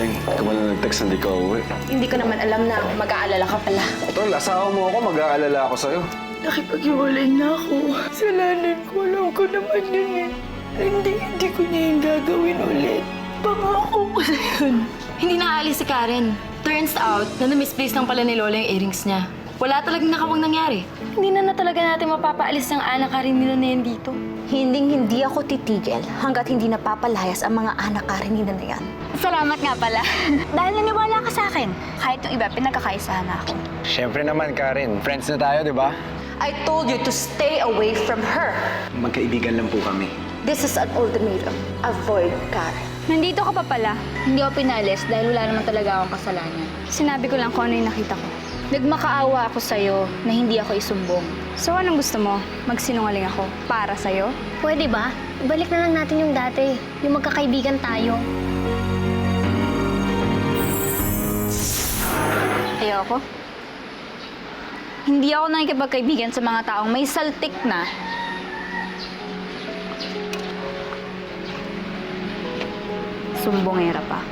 Loling, ikaw ba na nag-text na di ka uuwi? Hindi ko naman alam na mag-aalala ka pala. Tol, asawa mo ako, mag-aalala ako sa'yo. Nakipag-iwalay na ako. Kasalanan ko, alam ko naman yun eh. Hindi ko na yung gagawin ulit. Pangako ko na yun. Hindi nakaalis si Karen. Turns out, na na-misplace lang pala ni Lola yung earrings niya. Wala talagang nakawang nangyari. Hindi na talaga natin mapapaalis ng anak Karen nila na yan dito. Hindi ako titigil hanggat hindi napapalayas ang mga anak Karenina na yan. Salamat nga pala. Dahil naniwala ka sa akin. Kahit yung iba, pinagkakaisahan na ako. Siyempre naman, Karen. Friends na tayo, di ba? I told you to stay away from her. Magkaibigan lang po kami. This is an ultimatum. Avoid Karen. Nandito ka pa pala. Hindi ako pinalis dahil wala naman talaga akong kasalanan. Sinabi ko lang kung ano yung nakita ko. Nagmakaawa ako sa'yo na hindi ako isumbong. So anong gusto mo? Magsinungaling ako para sa'yo? Pwede ba? Ibalik na lang natin yung dati. Yung magkakaibigan tayo. Ayoko. Hindi ako nakikipagkaibigan sa mga taong may saltik na. Sumbongera pa.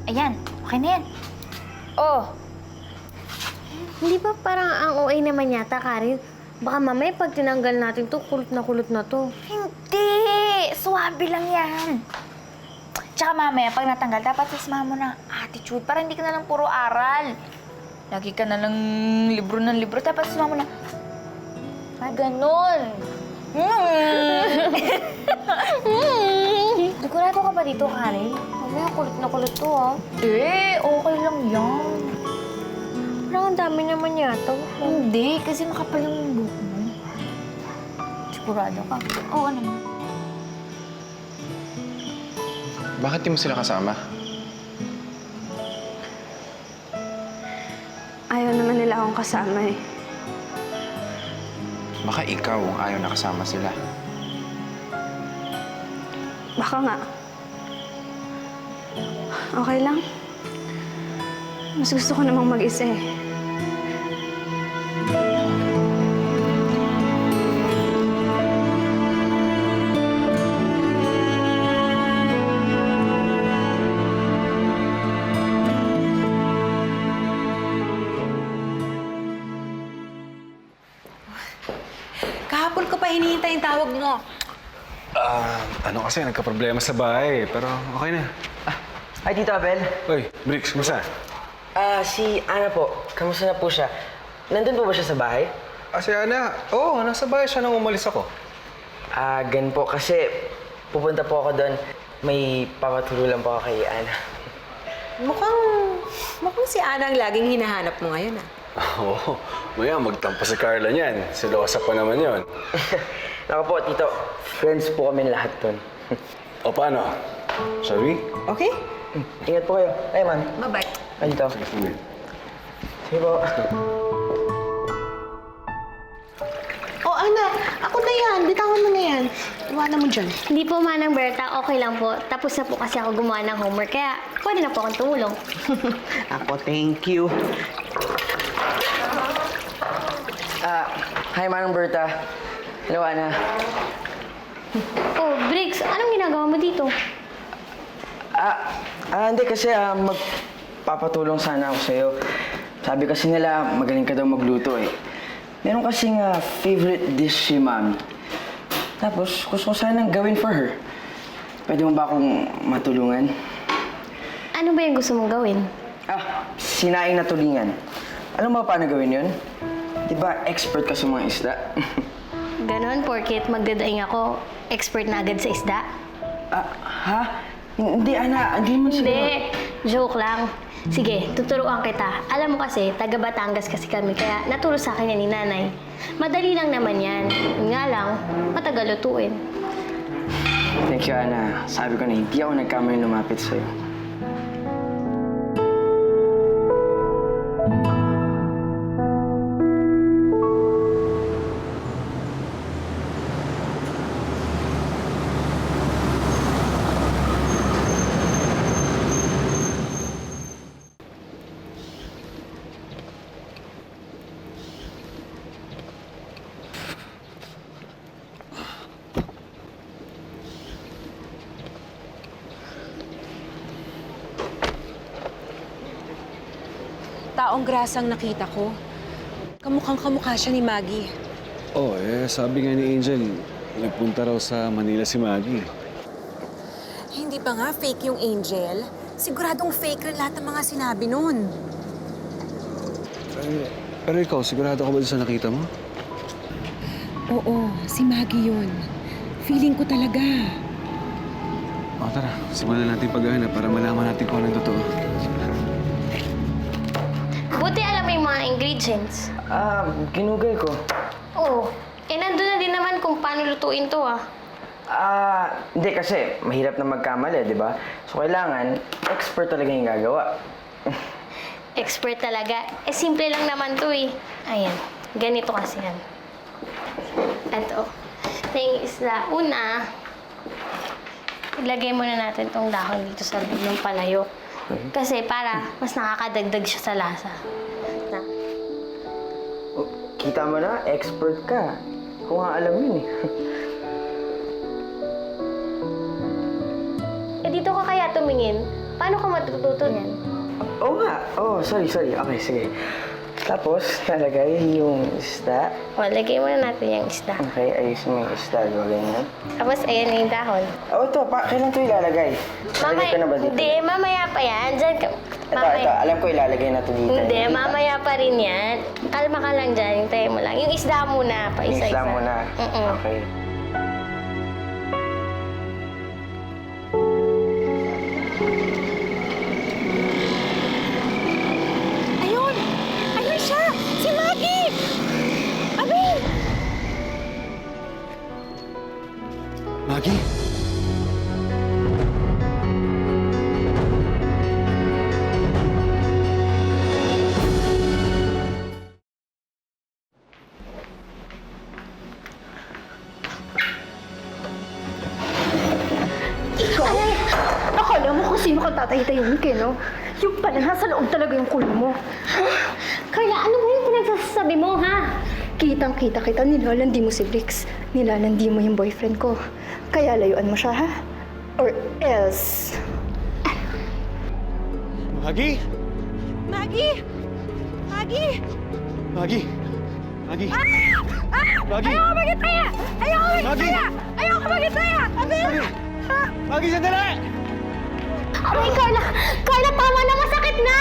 Ayan, okay na yan. Oh, Hindi ba parang ang OA naman yata, Karen? Baka mamaya pag tinanggal natin to, kulot na to. hindi! Suwabe lang yan. Tsaka mamaya, pag natanggal, dapat sasama mo ng attitude para hindi ka na lang puro aral. Lagi ka na lang libro ng libro, tapos sasama mo na... Ganon. Sigurado ka ba dito, Karen? Mamaya kulot to, ah. Okay lang yan. Parang ang dami naman yata. Hindi, kasi makapal yung buhok mo. Sigurado ka? Oo naman. Bakit di mo sila kasama? Ayaw naman nila akong kasama eh. Baka ikaw ang ayaw nakasama sila. Baka nga. Okay lang. Mas gusto ko namang mag-isa eh. Kahapon ko pa hinihintay yung tawag mo. Ano kasi, nagka-problema sa bahay, pero okay na. Hi, Tito Abel. Uy, Bricks, kumusta? Si Ana po. Kamusta na po siya? Nandun po ba siya sa bahay? Si Ana, oo, nasa bahay siya nang umalis ako. Gan po. Kasi pupunta po ako doon. May papaturo lang po ako kay Ana. Mukhang si Ana ang laging hinahanap mo ngayon, ah. Oo, maya magtampo si Carla niyan. Silosa pa naman yon. Naku po, Tito. Friends po kami lahat doon. O paano? Shall we? Okay? Ingat po kayo. Ay, ma'am. Bye-bye. Ay, dito. Sige. Sige po. Oh, anak, ako na yan. Bitawan mo na yan. Iwanan mo dyan. Hindi po, Manang Berta. Okay lang po. Tapos na po kasi ako gumawa ng homework. Kaya pwede na po akong tumulong. Ako, thank you. Hi, Manang Berta. Hello, Ana. Oh, Briggs, anong ginagawa mo dito? Hindi kasi magpapatulong sana ako sa'yo. Sabi kasi nila, magaling ka daw magluto eh. Meron kasing favorite dish si Mami. Tapos, gusto ko sanang gawin for her. Pwede mo ba akong matulungan? Ano ba yung gusto mong gawin? Sinaing na tulingan. Alam mo ba paano gawin yun? Di ba expert ka sa mga isda? Ganon, porket magdadaing ako, expert na agad sa isda? Ha? Hindi, Ana. Hindi mo siguro. Hindi, joke lang. Sige, tuturuan kita. Alam mo kasi, taga Batangas kasi kami, kaya naturo sa akin yan ni nanay. Madali lang naman yan. Yun nga lang, matagal lutuin. Thank you, Ana. Sabi ko na hindi ako nagkamali lumapit sa'yo. taong grasang nakita ko. Kamukhang kamukha siya ni Maggie. Oh, sabi nga ni Angel, nagpunta raw sa Manila si Maggie. Hindi ba nga fake yung Angel? Siguradong fake rin lahat ng mga sinabi nun. Pero ikaw, sigurado ka ba sa nakita mo? Oo, si Maggie yun. Feeling ko talaga. O tara, simulan natin paghahanap para malaman natin kung ano yung totoo. Buti alam mo yung mga ingredients. Ginugay ko. Oo. Nandun na din naman kung paano lutuin to ah. Hindi kasi mahirap na magkamali, di ba? So kailangan, expert talaga yung gagawa. Expert talaga. Simple lang naman to eh. Ayan, ganito kasi yan. Ito. Tingin isla. Una, ilagay muna natin tong dahon dito sa loob ng palayok. Kasi para mas nakakadagdag siya sa lasa. Na. Oh, kita mo na, expert ka. Kung nga alam yun eh. Dito ka kaya tumingin? Paano ka matututo niyan? Oo nga. Oh, sorry. Okay, sige. Tapos, nalagay yung isda. O, lagay muna natin yung isda. Okay, ayusin mo yung isda. Diba ganyan? Tapos, ayan na yung dahon. Oh, ito. Kailan ito ilalagay? Ilalagay ko na ba dito? Hindi, mamaya pa yan. Diyan ka. Ito. Alam ko ilalagay na ito dito. Hindi, mamaya pa rin yan. Kalma ka lang dyan. Hintayin mo lang. Yung isda muna, pa Yung isa-isa. isda muna. Okay. Ayun! Ayun siya! Si Maggie! Abel! Maggie? Akala mo kung sino kang tatay-tayin ka, no? Yung pala, nasa loob talaga yung kulo mo. Carla, ano ba yung pinagsasabi mo, ha? Kitang-kita kita, nilalandi mo si Brix. Nilalandi mo yung boyfriend ko. Kaya layuan mo siya, ha? Or else... Maggie? Maggie! Maggie! Maggie? Maggie? Maggie? Ayoko magitaya! Ayoko Maggie! magitaya! Ayoko magitaya! Abel! Maggie, sandali! Aray, Carla! Carla, tama na! Masakit na!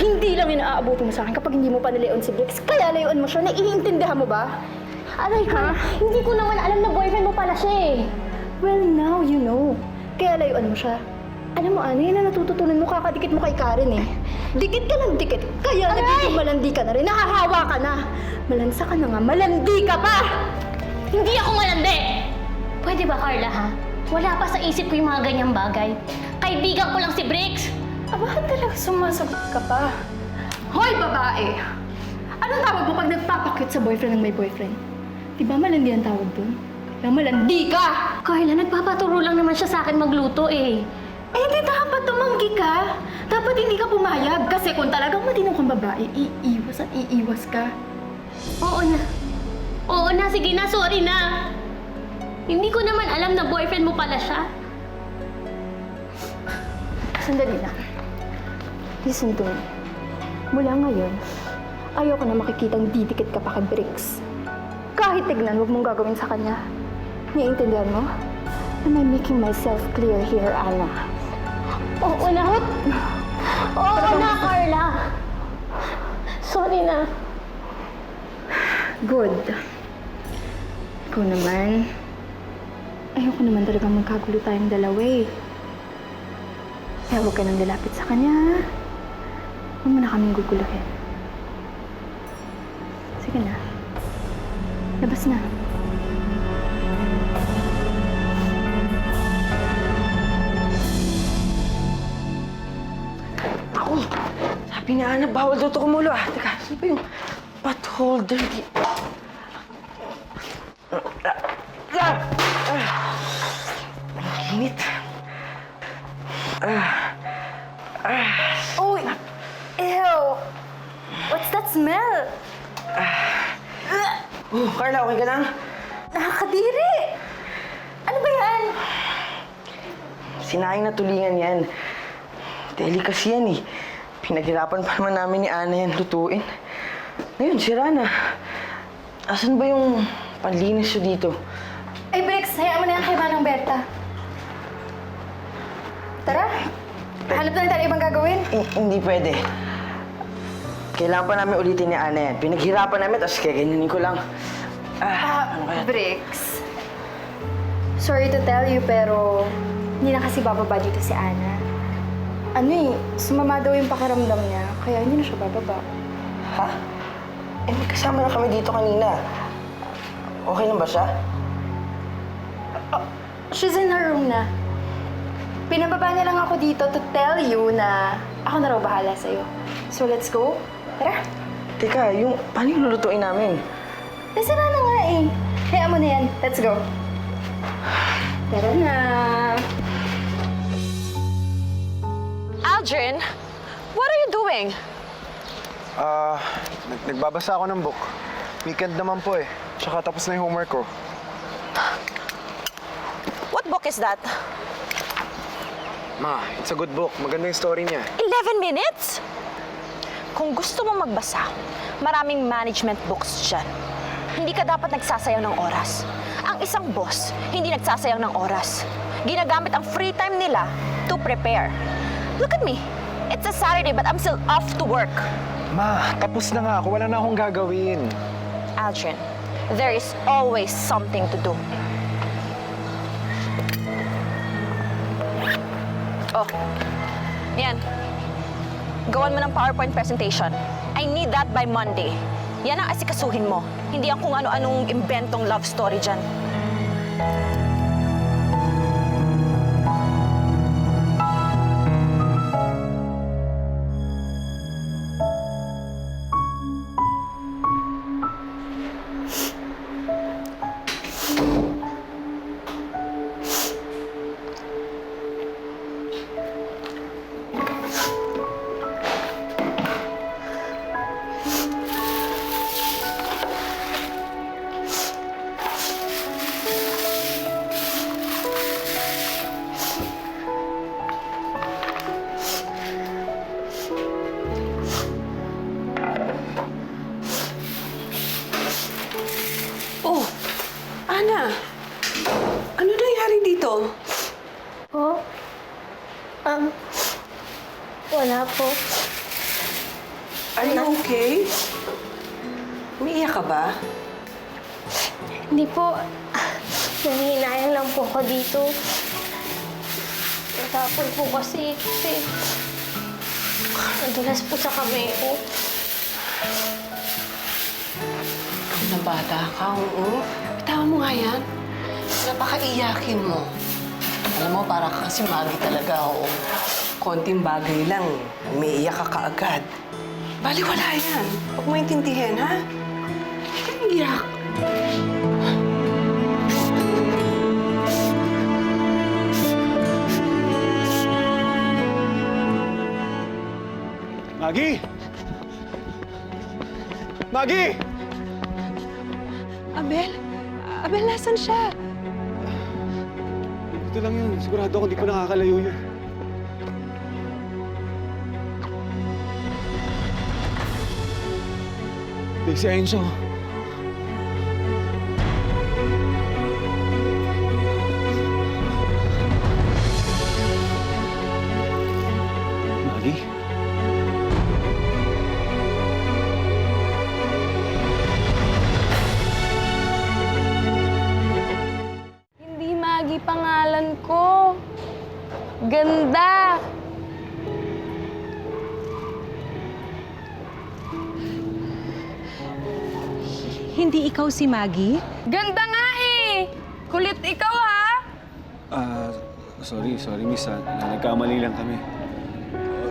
Hindi lang inaabuti mo sa akin kapag hindi mo pa nilayon si Brix. Kaya layuan mo siya. Naiintindihan mo ba? Aray, Carla, hindi ko naman alam na boyfriend mo pala siya eh. Well, now you know. Kaya layuan mo siya. Alam mo, ano yun na natututunan mo, kakadikit mo kay Karen eh. Dikit ka ng dikit, kaya nagiging malandi ka na rin. Nakahawa ka na. Malansa ka na nga, malandi ka pa! Hindi ako malandi! Pwede ba, Carla, ha? Wala pa sa isip ko yung mga ganyang bagay. Kaibigan ko lang si Brix. Bakit talaga sumasagot ka pa? Hoy, babae! Anong tawag mo pag nagpapakit sa boyfriend ng may boyfriend? Di ba malandi ang tawag dun? Kaya malandi ka! Carla, nagpapaturo lang naman siya sa akin magluto eh. Eh, di dapat tumanggi ka. Dapat hindi ka pumayag. Kasi kung talagang matinong kang babae, iiwas at iiwas ka. Oo na. Oo na, sige na, sorry na. Hindi ko naman alam na boyfriend mo pala siya. Sandali lang. Listen to me. Mula ngayon, ayaw ko na makikitang didikit ka pa kay Brix. Kahit tignan, huwag mong gagawin sa kanya. Naiintindihan mo? Am I making myself clear here, Anna? Oo na. Oo na, Carla. Sorry na. Good. Ikaw naman. Ayoko naman talaga magkagulo tayong dalawa eh. Kaya huwag ka nang lalapit sa kanya, ha? Huwag mo na kaming guguluhin. Sige na. Labas na. Ako! Sabi ni Ana, bawal daw ito kumulo ah. Teka, saan ba yung pot holder? Ang init. Oh! Ew! What's that smell? Oh, Carla, okay ka lang? Nakakadiri! Ano ba yan? Sinaing na tulingan yan. Delicacy yan eh. Pinaghirapan pa naman namin ni Ana yan lutuin. Ngayon, sira na. Asan ba yung panlinis nyo dito? Ay, Brix, hayaan mo na yan kay Manang Berta. Tara, hanap na tayo ibang gagawin. Hindi pwede. Kailangan pa namin ulitin ni Ana yan. Pinaghirapan namin, tapos kaganyanin ko lang. Ano kaya? Brix, sorry to tell you, pero hindi na kasi bababa dito si Ana. Ano eh, sumama daw yung pakiramdam niya, kaya hindi na siya bababa. Ha? Eh, may kasama na kami dito kanina. Okay lang ba siya? She's in her room na. Pinababa niya lang ako dito to tell you na ako na raw bahala sa'yo. So let's go. Tara. Teka, paano yung lulutuin namin? Nasira na nga eh. Hayaan mo na yan. Let's go. Tara na. Aldrin, what are you doing? Nagbabasa ako ng book. Weekend naman po eh. Tsaka tapos na yung homework ko. What book is that? Ma, it's a good book. Maganda yung story niya. 11 minutes? Kung gusto mo magbasa, maraming management books dyan. Hindi ka dapat nagsasayang ng oras. Ang isang boss, hindi nagsasayang ng oras. Ginagamit ang free time nila to prepare. Look at me. It's a Saturday but I'm still off to work. Ma, tapos na nga ako. Wala na akong gagawin. Aldrin, there is always something to do. Oh, yan. Gawan mo ng PowerPoint presentation. I need that by Monday. Yan ang asikasuhin mo. Hindi ang kung ano-anong inventong love story dyan. Oh, Ana, ano nangyari dito? Oh? Wala po. Are you okay? Umiiyak ka ba? Hindi po. Nangihinayang lang po ako dito. Natapon po kasi nadulas po sa kamay ko. Na bata ka, oo. Bitawan mo nga yan. Napakaiyakin mo. Alam mo, para ka kasi Maggie talaga, oo. Konting bagay lang, umiiyak ka kaagad. Baliwala yan. Huwag mo intindihin, ha? Hindi ka iyak. Maggie! Maggie! Abel, nasan siya? Ito lang yun. Sigurado ako hindi pa nakakalayo yun. Big si Enzo. Maggie? Hindi Maggie pangalan ko. Ganda! Hindi ikaw si Maggie? Ganda nga eh! Kulit ikaw ha! Sorry, miss. Nagkamali lang kami.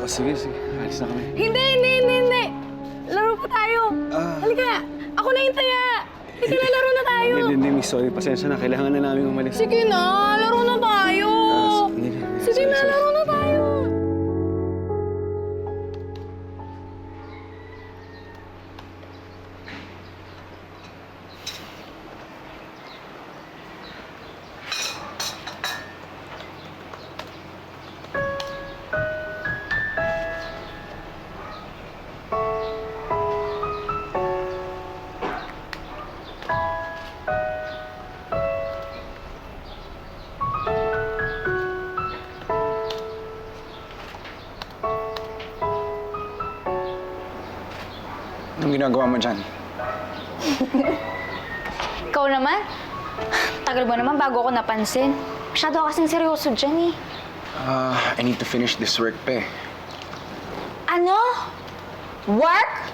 Sige. Alis na kami. Hindi! Laro pa tayo! Halika! Ako na yung taya! Halika na, laro na tayo! Hindi, miss. Sorry. Pasensya na. Kailangan na namin umalis. Sige na, laro na tayo! Sige na, laro na tayo! ginagawa mo dyan? Ikaw naman? Tagal mo naman bago ako napansin. Masyado ka kasing seryoso dyan eh. I need to finish this work pa eh. Ano? Work?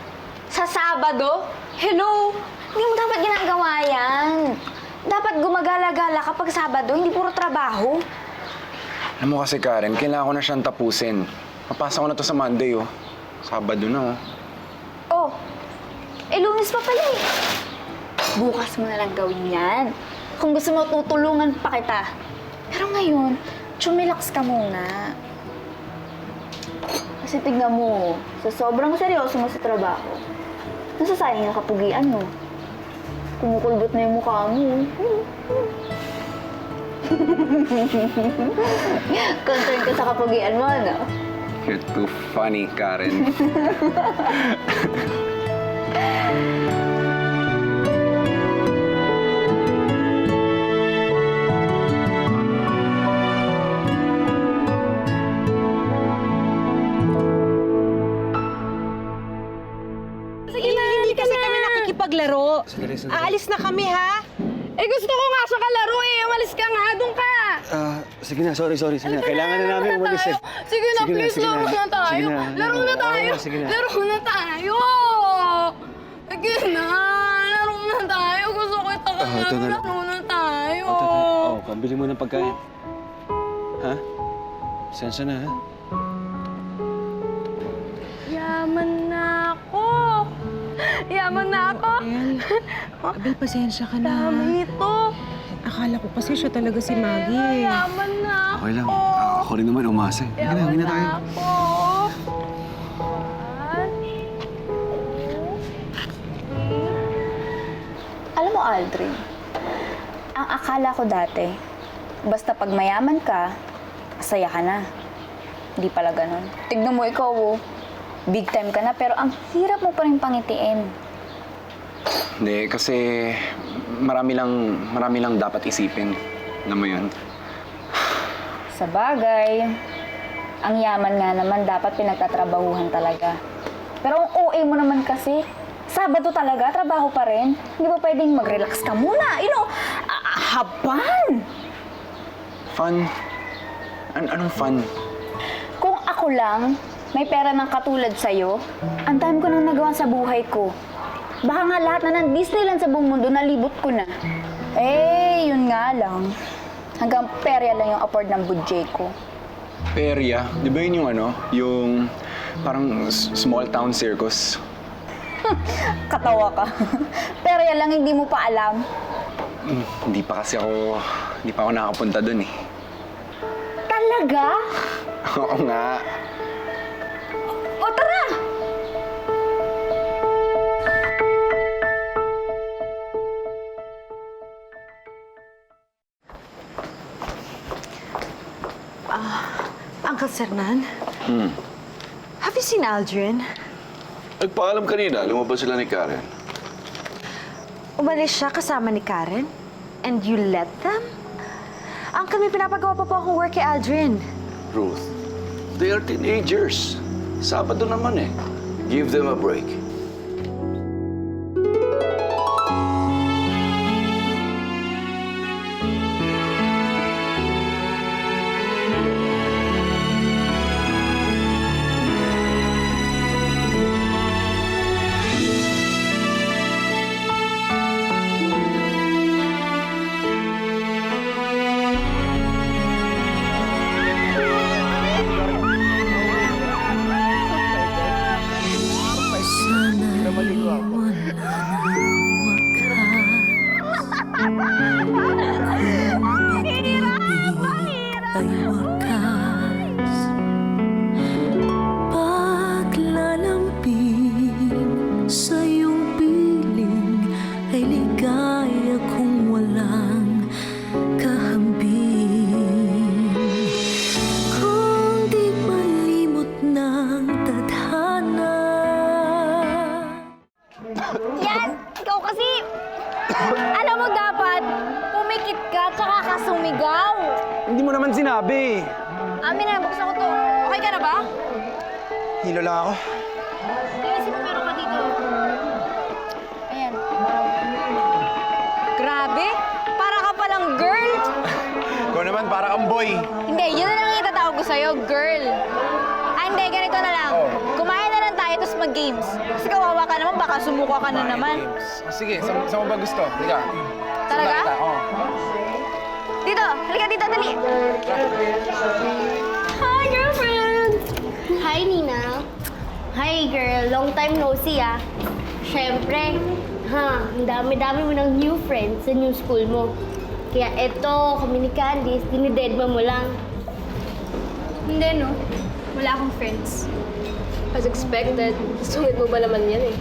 Sa Sabado? Hello? Hindi mo dapat ginagawa yan. Dapat gumagala-gala kapag Sabado, hindi puro trabaho. Alam mo kasi, Karen, kailangan ko na siyang tapusin. Mapasa ko na to sa Monday, oh. Sabado na, oh. Oh, Lunes pa pala eh. Bukas mo na lang gawin yan. Kung gusto mo, tutulungan pa kita. Pero ngayon, chumilax ka muna. Kasi tignan mo, sa sobrang seryoso mo sa trabaho, nasasayang ang kapugian mo. Kumukulbot na yung mukha mo. Concern ka sa kapugian mo, no? You're too funny, Karen. Hindi kasi kami nakikipaglaro. Aalis na kami, ha? Eh gusto ko nga siya kalaro eh. Umalis ka nga, doon ka. Sige na, sorry. Sige na, kailangan na namin umalis eh. Sige na, please, laro na tayo. Laro na tayo. Sige na. Laro na tayo. Sige na, laro na tayo. Gusto ko ito ito na. laro na tayo. Pambili mo ng pagkain. Ha? Sensya na, ha? Yaman na ako. Yaman na ako. Abel, pasensya ka na. Dami ito. Akala ko kasi siya talaga si Maggie. Yaman na ako. Okay lang. Ako rin naman umasa eh. Yaman na tayo. ako. Alam mo, Aldrin, ang akala ko dati, basta pag mayaman ka, masaya ka na. Hindi pala ganun. Tignan mo ikaw, oh. Big time ka na, pero ang hirap mo pa rin pangitiin. Hindi, kasi marami lang dapat isipin. Alam mo yun? Sa bagay, ang yaman nga naman dapat pinagtatrabahuhan talaga. Pero ang OA mo naman kasi, Sabado talaga, trabaho pa rin. Hindi ba pwedeng mag-relax ka muna? You know, haban! Fun? Anong fun? Kung ako lang, may pera ng katulad sa'yo, ang dami ko nang nagawa sa buhay ko. Baka nga lahat na ng Disneyland sa buong mundo, nalibot ko na. Eh, yun nga lang. Hanggang perya lang yung afford ng budget ko. Perya? Di ba yun yung yung parang small town circus? Katawa ka. Perya lang, hindi mo pa alam. Hindi pa ako nakapunta dun eh. Talaga? Oo nga. O tara! Uncle Sernan? Have you seen Aldrin? Nagpaalam kanina, lumabas sila ni Karen. Umalis siya kasama ni Karen? And you let them? Uncle, may pinapagawa pa po akong work kay Aldrin. Ruth, they are teenagers. Sabado naman eh. Give them a break. Yan! Ikaw kasi, alam mo dapat, pumikit ka tsaka ka sumigaw. Hindi mo naman sinabi. Amin na, buksan ko to. Okay ka na ba? Hilo lang ako. Inisip mo meron ka dito. Ikaw naman, para kang boy. Hindi, yun na lang itatawag ko sa'yo, girl. Hindi, ganito na lang. Kumain na lang tayo, tapos mag-games. Kasi kawawa ka naman, baka sumuko ka na naman. Sige, saan mo ba gusto? Halika. Talaga? Oo. Dito, halika dito, dali. Hi, girlfriend! Hi, Nina. Hi, girl. Long time no see, ah. Siyempre, ang dami-dami mo ng new friends sa new school mo. Kaya eto, kami ni Candice, dinidedma mo lang. Hindi, no? Wala akong friends. As expected, sungit mo ba naman yan eh?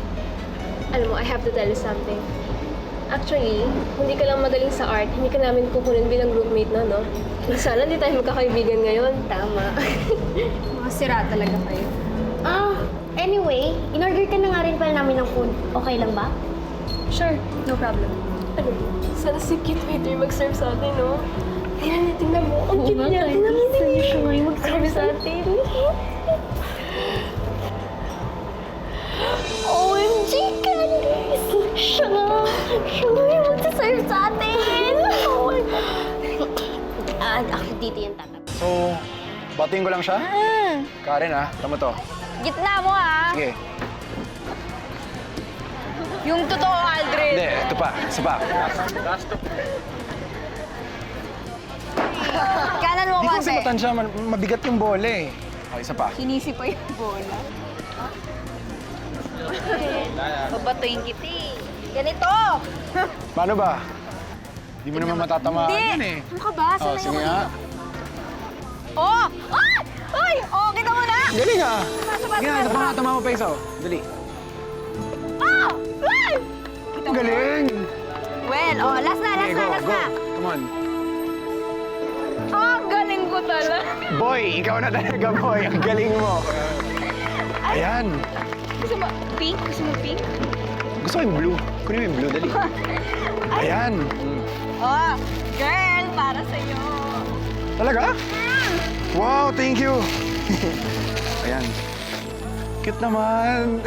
Alam mo, I have to tell you something. Actually, hindi ka lang magaling sa art, hindi ka namin kukunin bilang groupmate na, no? Sana hindi tayo magkakaibigan ngayon. Tama. Mga sira talaga kayo. Anyway, in-order ka na nga rin pala namin ng food. Okay lang ba? Sure, no problem. Ano? Sana si cute waiter mag-serve sa atin, no? Tingnan mo. Ang cute niya. Tingnan mo. Sana siya ngayon mag-serve sa atin. OMG, Candice! Siya nga yung mag-serve sa atin! Oh my God. Actually, dito yung tatap. So, batiin ko lang siya? Karen, tama to. Gitna mo, ha? Sige. Yung totoo, Aldrin. Hindi, ito pa. Isa pa. Kanan mo Hindi ko kasi. kasi matansya. Mabigat yung bola eh. Okay, isa pa. Sinisi pa yung bola. Babatuin kita eh. Ganito! Paano ba? Hindi mo naman matatamaan yan eh. Ano ka ba? Oh, Sana sige yung... nga. Oh! Ay! Ay! Oh, kita mo na! Galing ah! Pasok, Sige nga, ito pa nga. Tama mo pa isa. Dali. Oh! Ay! Ang galing! Well, oh, last na, last Okay, na, go, last go. na. Come on. Oh, galing ko talaga. Boy, ikaw na talaga, boy. Ang galing mo. Ayan. Gusto mo pink? Gusto mo pink? Gusto ko yung blue. Kunin mo yung blue, dali. Ayan. Oh, girl, para sa'yo. Talaga? Wow, thank you. Ayan. Cute naman.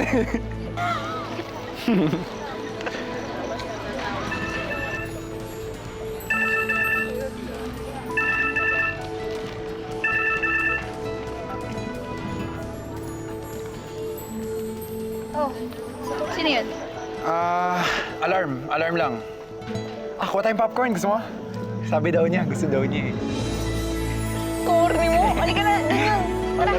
Sino yun? Alarm. Alarm lang. Kuha tayong popcorn. Gusto mo? Sabi daw niya. Gusto daw niya eh. Corny mo. Halika na. Ganyan. Tara.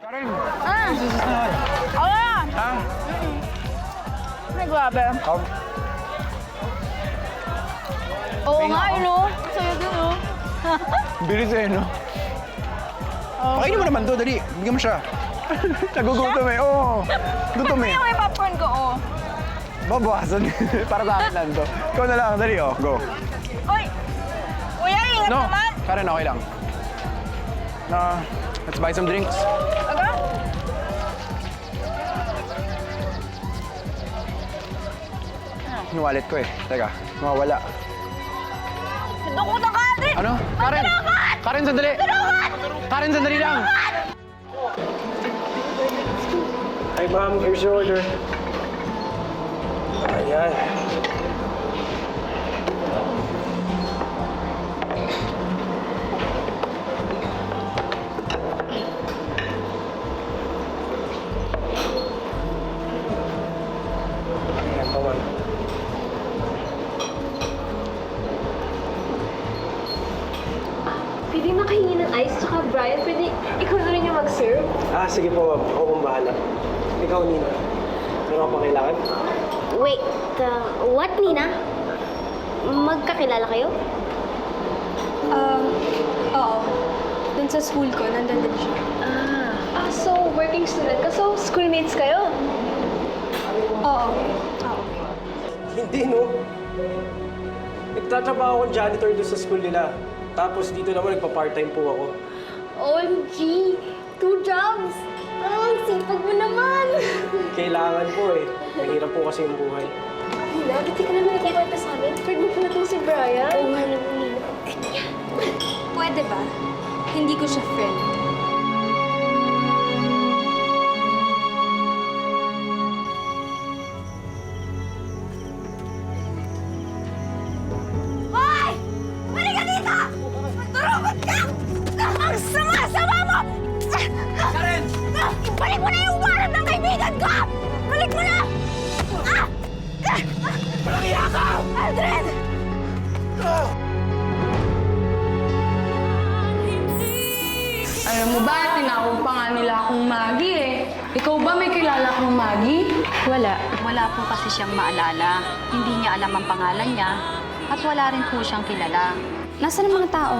Karen! Ah! Susunod. Ako na! Ha? Ay, grabe. Oo nga, yun o. Sa'yo din o. Bilis eh, no? Pakainin mo naman to. Dali. Bigyan mo siya. Nagugutom eh. Oo. Gutom eh. Ano yung popcorn ko, oh? Babawasan. Para sa akin lang to. Ikaw na lang. Dali, oh. Go. Uy! Kuya, ingat No. naman! Karen, okay lang. Let's buy some drinks. Aga? Yung wallet ko eh. Teka, mawawala. Dukutan ka, Aldrin! Ano? Karen! Karen, sandali! Karen, sandali lang! Hi ma'am, here's your order. Ayan. Ayan po ma'am. Pwede makahingi ng ice, tsaka Brian, pwede ikaw na rin yung mag-serve? Sige po ma'am, ako pong bahala. Ikaw, Nina. Meron ka pang kailangan? Wait, what, Nina? Magkakilala kayo? Oo. Dun sa school ko, nandun din siya. So working student ka? So schoolmates kayo? Oo. Hindi, no? Nagtatrabaho akong janitor doon sa school nila. Tapos dito naman nagpa-part-time po ako. OMG! 2 jobs! Ang sipag mo naman! Kailangan po eh. Mahirap po kasi yung buhay. Nina, ba't di ka naman nakikwenta sa amin? Friend mo pala itong si Brian. Oo nga naman, Nina. Pwede ba? Hindi ko siya friend. Hoy! Alam mo ba, tinawag pa nga nila akong Maggie eh. Ikaw ba may kilala kang Maggie? Wala. Wala po kasi siyang maalala. Hindi niya alam ang pangalan niya. At wala rin po siyang kilala. Nasaan ang mga tao?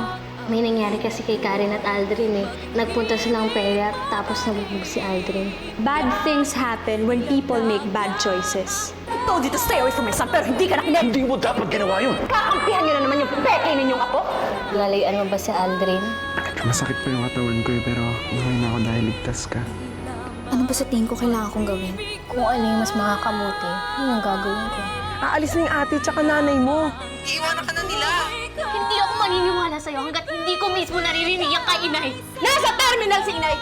May nangyari kasi kay Karen at Aldrin eh. Nagpunta silang pera tapos nabugbog si Aldrin. Bad things happen when people make bad choices. I told you to stay away from my son, pero hindi ka nakinig. Hindi mo dapat ginawa yun. Kakampihan niyo na naman yung peke ninyong apo. Lalayuan mo ba si Aldrin? Masakit pa yung katawan ko pero okay na ako dahil ligtas ka. Ano ba sa tingin ko kailangan kong gawin? Kung ano yung mas makakabuti, yun ang gagawin ko. Aalis na yung ate tsaka nanay mo. Hindi ako maniniwala sa'yo hanggat hindi ko mismo naririnig yung kay inay. Nasa terminal si inay.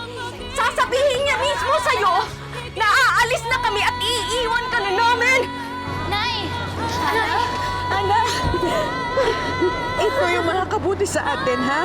Sasabihin niya mismo sa'yo na aalis na kami at iiwan ka na namin. Nay! Ito yung makakabuti sa atin, ha?